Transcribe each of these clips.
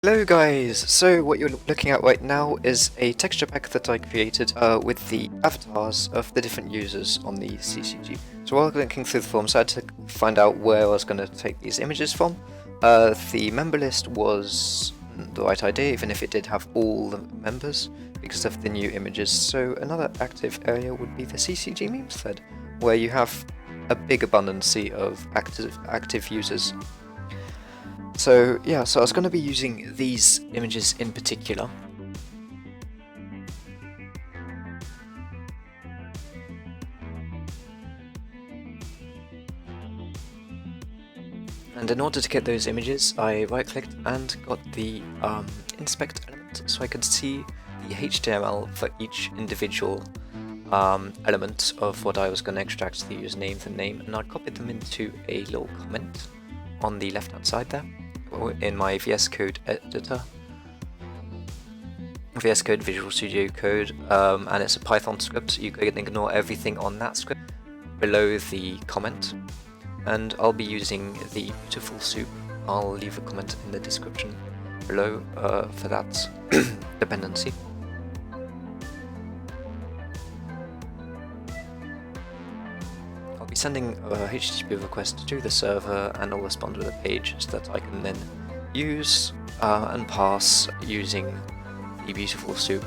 Hello guys, so what you're looking at right now is a texture pack that I created with the avatars of the different users on the CCG. So while looking through the forums, I had to find out where I was going to take these images from. The member list was the right idea, even if it did have all the members, because of the new images. So another active area would be the CCG memes thread, where you have a big abundance of active users. So yeah, so I was going to be using these images in particular. And in order to get those images, I right-clicked and got the inspect element, so I could see the HTML for each individual element of what I was going to extract, the username, the name, and I copied them into a little comment on the left-hand side there, in my VS Code editor, VS Code Visual Studio Code, and it's a Python script, so you can ignore everything on that script below the comment. And I'll be using the beautiful soup. I'll leave a comment in the description below for that dependency. I'll be sending a HTTP request to the server, and I'll respond with a page that I can then use and pass using the beautiful soup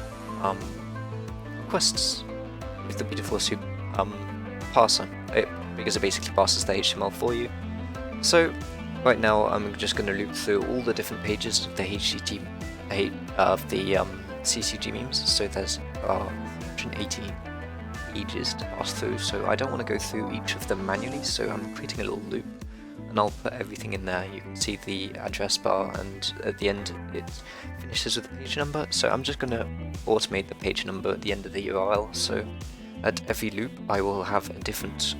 requests with the beautiful soup parser, because it basically passes the HTML for you. So right now I'm just going to loop through all the different pages of the CCG memes. So there's 180 pages to pass through, so I don't want to go through each of them manually, so I'm creating a little loop and I'll put everything in there. You can see the address bar, and at the end it finishes with the page number, so I'm just going to automate the page number at the end of the URL, so at every loop I will have a different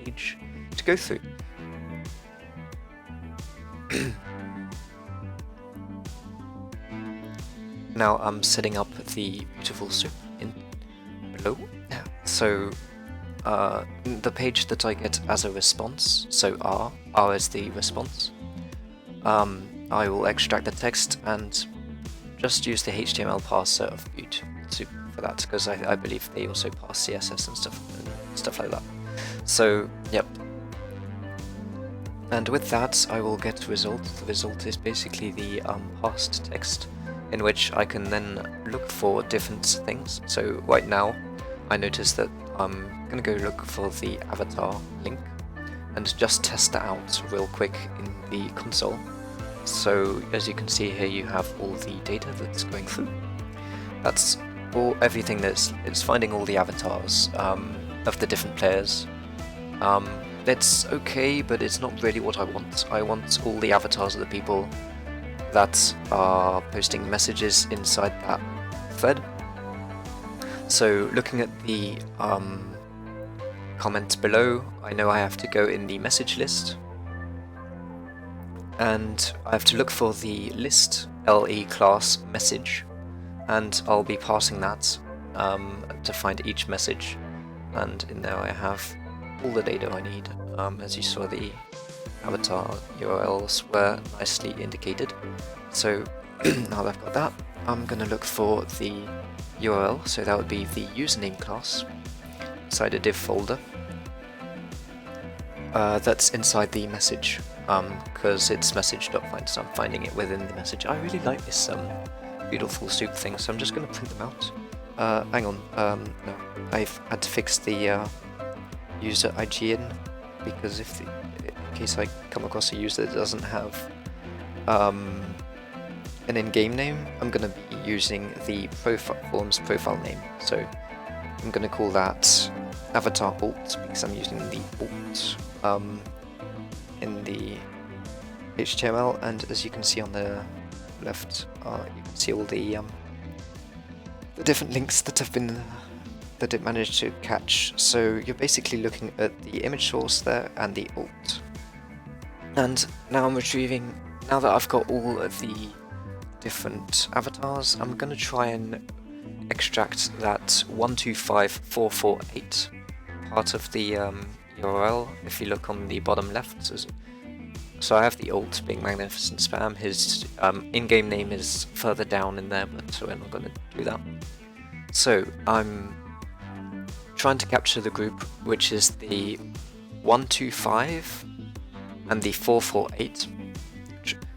page to go through. Now I'm setting up the beautiful soup in below. So the page that I get as a response, so R is the response, I will extract the text and just use the HTML parser of beautiful soup for that, because I believe they also pass CSS and stuff like that. So yep. And with that I will get result. The result is basically the parsed text, in which I can then look for different things. So right now I notice that I'm going to go look for the avatar link and just test that out real quick in the console. So as you can see here, you have all the data that's going through. That's everything it's finding all the avatars of the different players. It's okay, but it's not really what I want. I want all the avatars of the people that are posting messages inside that thread. So looking at the comments below, I know I have to go in the message list, and I have to look for the list LE class message, and I'll be passing that to find each message, and in there I have all the data I need. As you saw, the avatar URLs were nicely indicated. So now that I've got that, I'm going to look for the URL, so that would be the username class inside a div folder that's inside the message, because it's message.find, so I'm finding it within the message. I really like this beautiful soup thing, so I'm just going to print them out. Hang on, no, I've had to fix the user IGN, because in case I come across a user that doesn't have an in-game name, I'm going to be using the forum's profile name. So I'm going to call that avatar alt, because I'm using the alt in the HTML, and as you can see on the left, you can see all the different links that have been that it managed to catch. So you're basically looking at the image source there and the alt. And now I'm retrieving, now that I've got all of the different avatars, I'm going to try and extract that 125448 part of the URL. If you look on the bottom left, So I have the alt being Magnificent Spam. His in-game name is further down in there, but we're not going to do that. So I'm trying to capture the group, which is the 125 and the 448.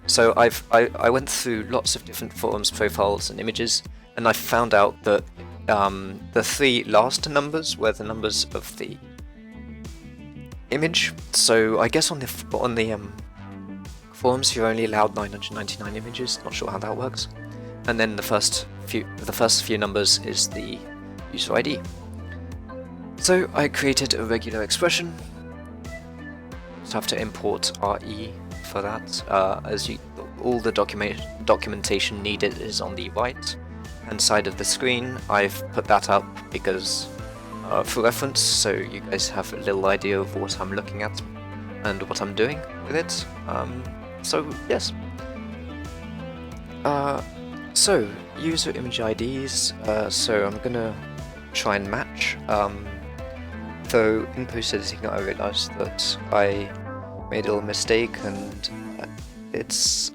So I went through lots of different forums, profiles, and images, and I found out that the three last numbers were the numbers of the image. So I guess on the forums you're only allowed 999 images. Not sure how that works. And then the first few numbers is the user ID. So I created a regular expression. Just have to import RE for that. All the documentation needed is on the right hand side of the screen. I've put that up because for reference, so you guys have a little idea of what I'm looking at and what I'm doing with it. So yes. So user image IDs. So I'm gonna try and match. Though in post editing I realised that I made a little mistake, and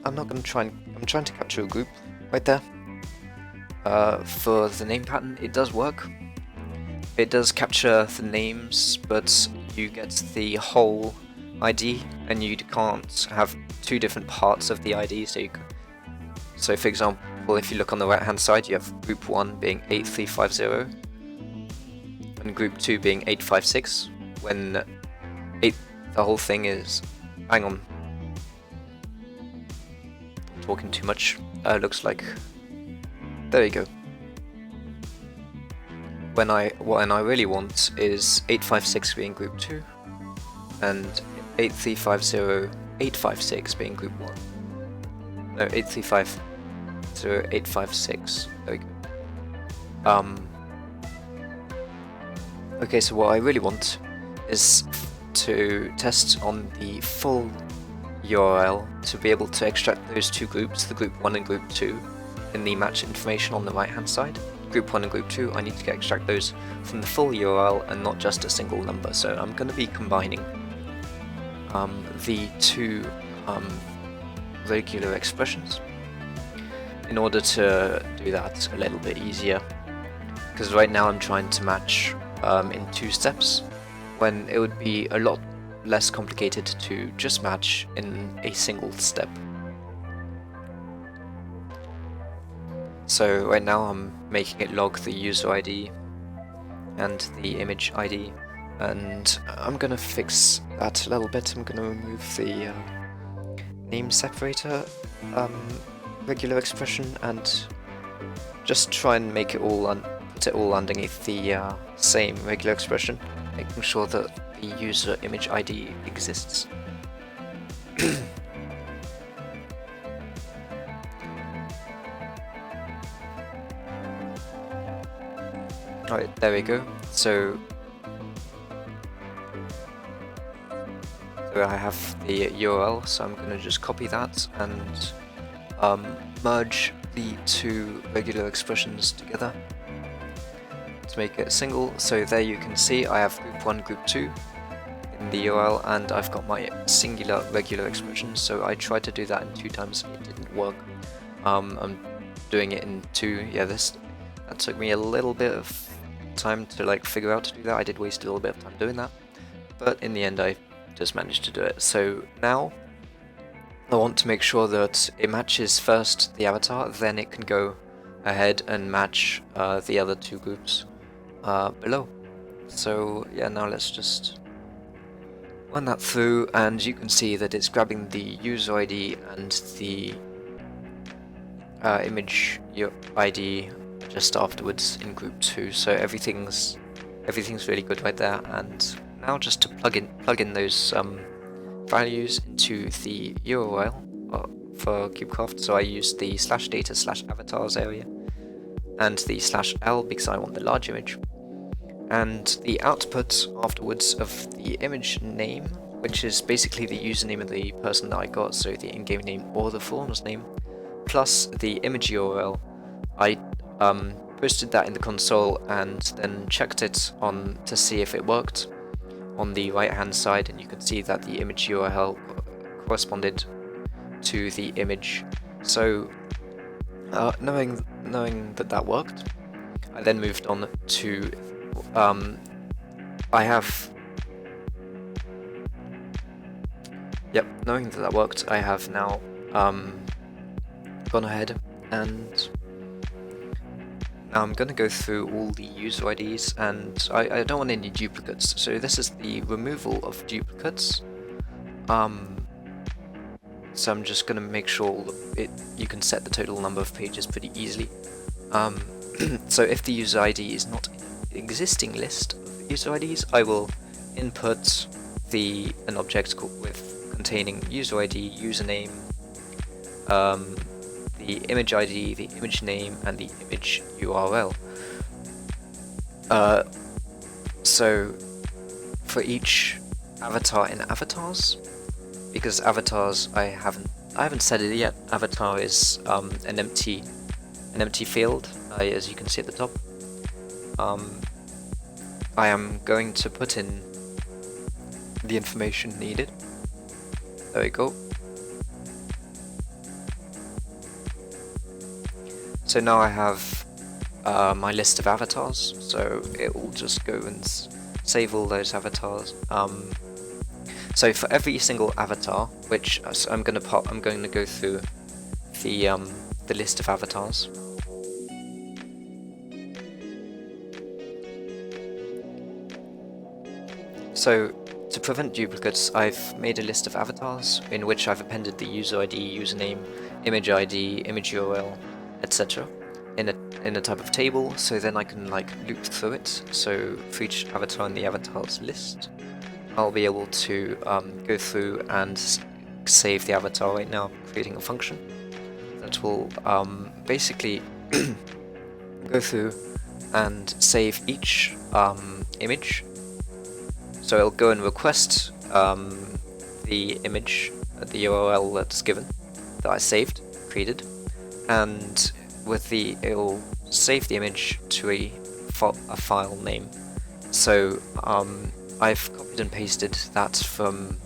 I'm trying to capture a group right there. For the name pattern, it does work. It does capture the names, but you get the whole ID, and you can't have two different parts of the ID. So for example, if you look on the right hand side, you have group 1 being 8350 and group 2 being 856, when the whole thing is... Hang on. I'm talking too much. Looks like... There you go. When I really want is 856 being group 2 and 8350856 being group 1. No, 8350856. There we go. Okay, so what I really want is to test on the full URL to be able to extract those two groups, the group 1 and group 2, in the match information on the right hand side. Group 1 and group 2, I need to extract those from the full URL and not just a single number. So I'm going to be combining the two regular expressions in order to do that a little bit easier. Because right now I'm trying to match in 2 steps, when it would be a lot less complicated to just match in a single step. So right now I'm making it log the user ID and the image ID, and I'm gonna fix that a little bit. I'm gonna remove the name separator regular expression and just try and make it all put it all underneath the same regular expression, making sure that the user image ID exists. Right, there we go. So I have the URL, so I'm going to just copy that and merge the two regular expressions together to make it single. So there you can see I have group 1, group 2 in the URL, and I've got my singular regular expression. So I tried to do that in 2 times, it didn't work. I'm doing it in 2. Yeah, that took me a little bit of time to figure out to do that. I did waste a little bit of time doing that, but in the end I just managed to do it. So now I want to make sure that it matches first the avatar, then it can go ahead and match the other 2 groups below. So yeah, now let's just run that through, and you can see that it's grabbing the user ID and the image ID just afterwards in group 2, so everything's really good right there. And now just to plug in those values into the URL for KubeCraft. So I used the /data/avatars area and the /l because I want the large image, and the output afterwards of the image name, which is basically the username of the person that I got, so the in-game name or the forum's name, plus the image URL. I posted that in the console and then checked it on to see if it worked on the right hand side, and you can see that the image URL corresponded to the image. So knowing that worked, I then moved on to knowing that worked, I have now gone ahead and now I'm going to go through all the user IDs, and I don't want any duplicates, so this is the removal of duplicates. So I'm just going to make sure you can set the total number of pages pretty easily. So if the user ID is not in an existing list of user IDs, I will input an object containing user ID, username, the image ID, the image name, and the image URL. So for each avatar in avatars, because avatars I haven't said it yet. Avatar is an empty field, as you can see at the top. I am going to put in the information needed. There we go. So now I have my list of avatars, so it will just go and save all those avatars. So for every single avatar, which I'm going to go through the list of avatars. So to prevent duplicates, I've made a list of avatars in which I've appended the user ID, username, image ID, image URL, etc. in a type of table, so then I can loop through it. So for each avatar in the avatars list, I'll be able to go through and save the avatar. Right now I'm creating a function that will basically go through and save each image. So it'll go and request the image, the URL that's given, that I created, and it'll save the image to a file name. So I've copied and pasted that from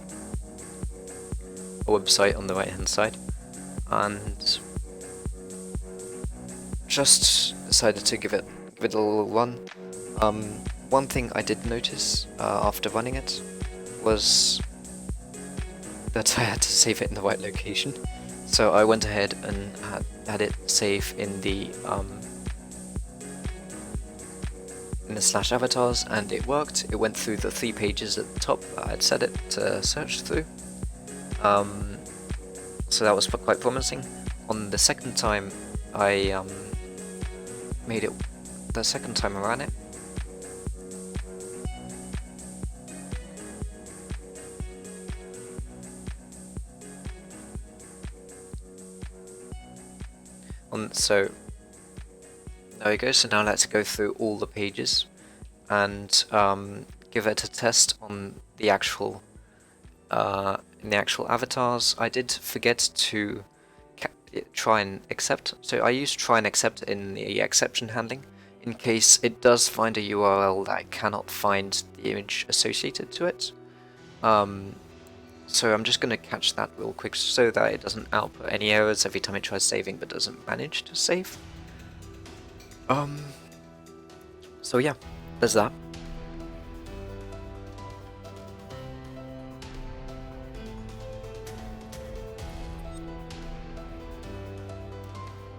a website on the right hand side, and just decided to give it a little run. One thing I did notice after running it was that I had to save it in the right location. So I went ahead and had it save in the /avatars, and it worked. It went through the 3 pages at the top that I had set it to search through. So that was quite promising. On the second time I made it, the second time I ran it, so there we go. So now let's go through all the pages and give it a test on the actual in the actual avatars. I did forget to try and accept, so I used try and accept in the exception handling in case it does find a URL that I cannot find the image associated to it. So I'm just going to catch that real quick so that it doesn't output any errors every time it tries saving but doesn't manage to save. So yeah, there's that.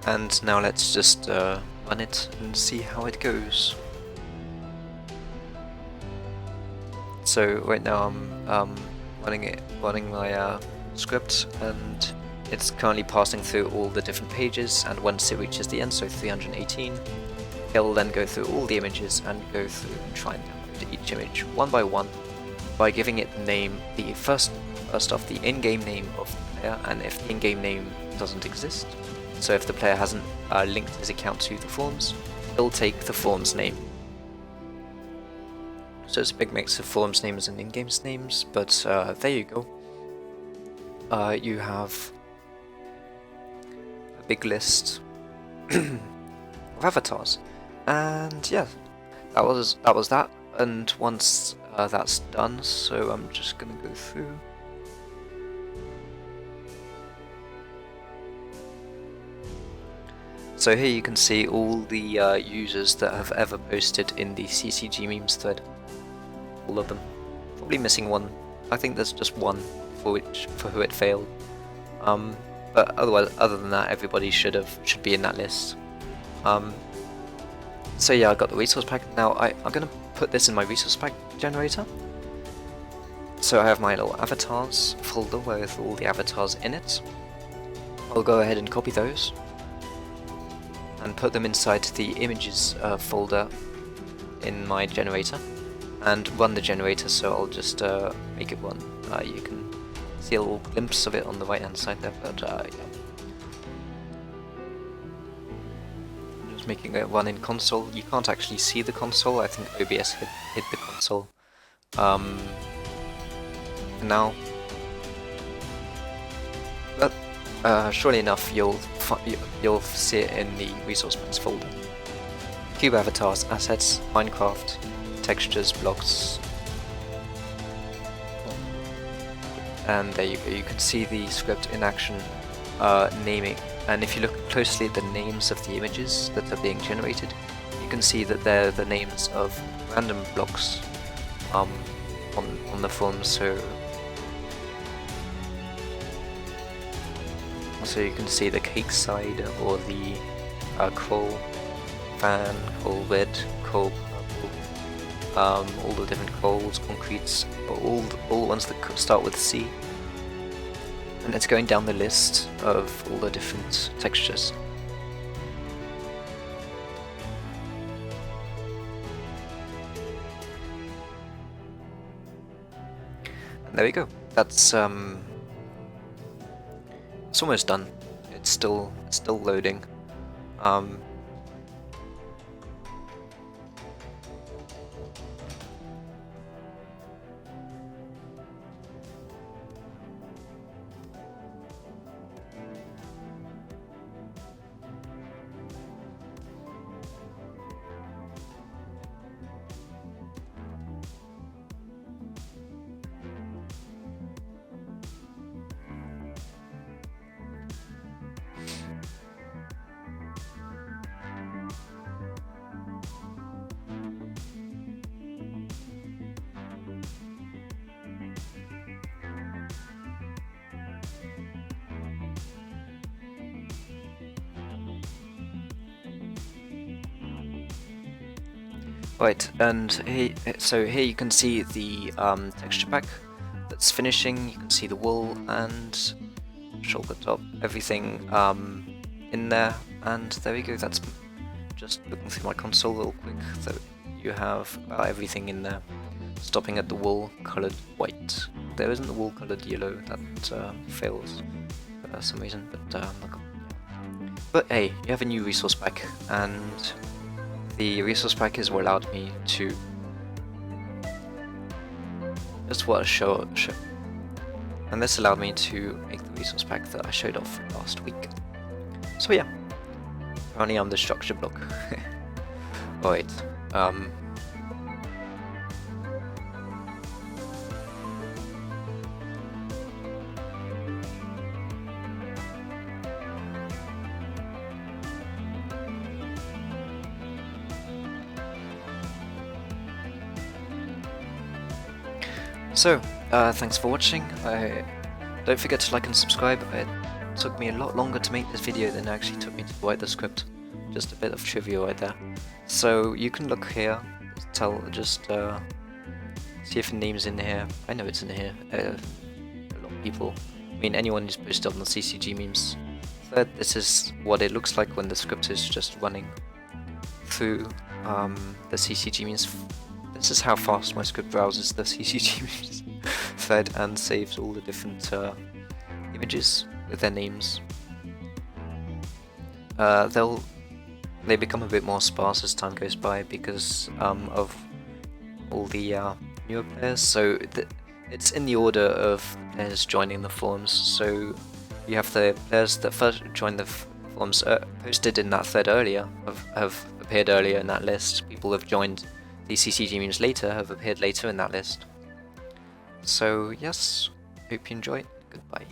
And now let's just run it and see how it goes. So right now I'm running my script, and it's currently passing through all the different pages, and once it reaches the end, so 318, it'll then go through all the images and go through and try and download each image one by one by giving it the name, the first off the in-game name of the player, and if the in-game name doesn't exist, so if the player hasn't linked his account to the forums, it'll take the forum's name. So it's a big mix of forums names and in-game names, but there you go. You have a big list of avatars, and yeah, that was that. And once that's done, so I'm just gonna go through. So here you can see all the users that have ever posted in the CCG memes thread. All of them. Probably missing one. I think there's just one for who it failed. But otherwise, other than that, everybody should be in that list. So yeah, I got the resource pack. Now I'm gonna put this in my resource pack generator. So I have my little avatars folder with all the avatars in it. I'll go ahead and copy those and put them inside the images folder in my generator and run the generator. So I'll just make it run. You can see a little glimpse of it on the right hand side there, but yeah. Just making it run in console. You can't actually see the console. I think OBS hid the console. Now, but surely enough, you'll see it in the resource packs folder. Cube avatars, assets, Minecraft, textures, blocks, and there you go. You can see the script in action, naming. And if you look closely at the names of the images that are being generated, you can see that they're the names of random blocks on the form. So you can see the cake side, or the coal fan, coal red, coal purple, all the different coals, concretes, all the ones that start with C. And it's going down the list of all the different textures. And there we go. That's it's almost done. It's still loading. Right, and here you can see the texture pack that's finishing. You can see the wool and shoulder top, everything in there, and there we go. That's just looking through my console real quick. So you have everything in there, stopping at the wool colored white. There isn't the wool colored yellow. That fails for some reason, but hey, you have a new resource pack, and the resource pack has allowed me to show, and this allowed me to make the resource pack that I showed off last week. So yeah, apparently I'm the structure block. Right. So, thanks for watching. Don't forget to like and subscribe. It took me a lot longer to make this video than it actually took me to write the script. Just a bit of trivia right there. So you can look here, see if the name's in here. I know it's in here. A lot of people, I mean anyone who's posted on the CCG memes thread, this is what it looks like when the script is just running through the CCG memes. This is how fast my script browses the CCG memes thread and saves all the different images with their names. They become a bit more sparse as time goes by because of all the newer players. So it's in the order of players joining the forums. So you have the players that first joined the forums posted in that thread earlier have appeared earlier in that list. People have joined the CCG memes later have appeared later in that list. So yes, hope you enjoyed. Goodbye.